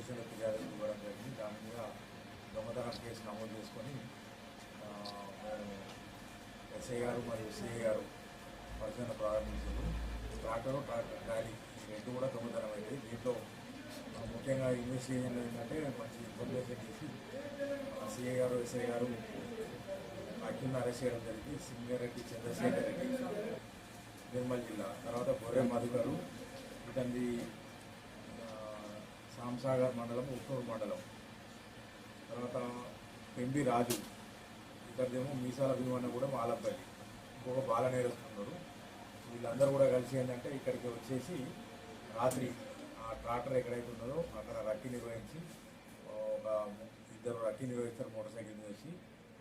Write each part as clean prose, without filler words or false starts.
పోలీసులకు ఫిర్యాదు ఇవ్వడం జరిగింది. దాని మీద దొంగతనం కేసు నమోదు చేసుకొని మేము ఎస్ఐ గారు మరియు సిఐ గారు పరిశీలన ప్రారంభించారు. ట్రాక్టర్ ట్రాలీ రెండు కూడా దొంగతనం అయింది. దీంట్లో ముఖ్యంగా ఇన్వెస్టిగేషన్ ఏంటంటే మంచి ఇన్ఫర్మేషన్ చేసి సిఐ గారు ఎస్ఐ గారు అక్యూని అరెస్ట్ చేయడం జరిగింది. సింగారెడ్డి చంద్రశేఖర్ రెడ్డి, నిర్మల్ జిల్లా. తర్వాత గొర్రె మధుకరు, ఇతని సాంసాగర్ మండలం, ఉత్తూరు మండలం. తర్వాత పెంబి రాజు, ఇతరుదేమో మీసాల భీమన్న కూడా మాలపల్లి, ఇంకొక బాల నేరస్తున్నారు. వీళ్ళందరూ కూడా కలిసి ఏంటంటే ఇక్కడికి వచ్చేసి రాత్రి ఆ ట్రాక్టర్ ఎక్కడైతే ఉన్నదో అక్కడ రక్కీ నిర్వహించి ఒక ఇద్దరు రక్కీ నిర్వహిస్తారు మోటార్ సైకిల్ మీద వచ్చి.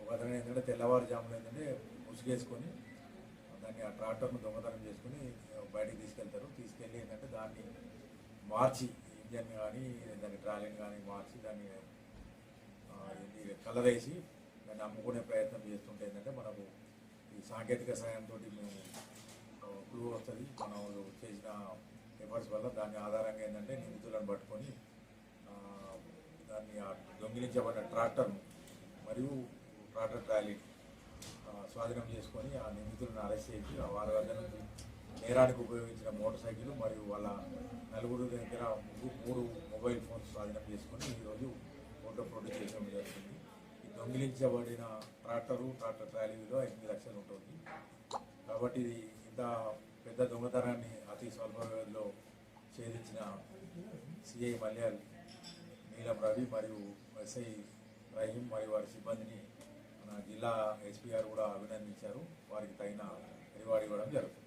ఒక అతను ఏంటంటే తెల్లవారుజామున ఏంటంటే ముసుగేసుకొని దాన్ని ఆ ట్రాక్టర్ను దొంగతనం చేసుకుని బయటికి తీసుకెళ్తారు. తీసుకెళ్ళి ఏంటంటే దాన్ని మార్చి ఇంజన్ కానీ దాని ట్రాలీని కానీ మార్చి దాన్ని కలర్ వేసి దాన్ని అమ్ముకునే ప్రయత్నం చేస్తుంటే ఏంటంటే మనకు ఈ సాంకేతిక సహాయంతో మేము క్లూ వస్తుంది. మనం చేసిన ఎఫర్ట్స్ వల్ల దాని ఆధారంగా ఏంటంటే నిందితులను పట్టుకొని దాన్ని దొంగిలించబడ్డ ట్రాక్టర్ను మరియు ట్రాక్టర్ ట్రాలీ స్వాధీనం చేసుకొని ఆ నిందితులను అరెస్ట్ చేసి వారి వద్ద నుంచి నేరానికి ఉపయోగించిన మోటార్ సైకిల్ మరియు వాళ్ళ నలుగురు దగ్గర 3 మొబైల్ ఫోన్స్ స్వాధీనం చేసుకొని ఈరోజు కోర్టులో ప్రొడ్యూస్ చేయడం జరుగుతుంది. ఈ దొంగిలించబడిన ట్రాక్టర్ ట్రాలీ విలువ 8 లక్షలు ఉంటుంది. కాబట్టి ఇది ఇంత పెద్ద దొంగతనాన్ని అతి స్వల్ప వ్యవధిలో ఛేదించిన సిఐ మల్యాల్ నీలం రవి మరియు ఎస్ఐ రహీం మరియు వారి సిబ్బందిని మన జిల్లా ఎస్పీ గారు కూడా అభినందించారు. వారికి తగిన రివార్డ్ ఇవ్వడం జరుగుతుంది.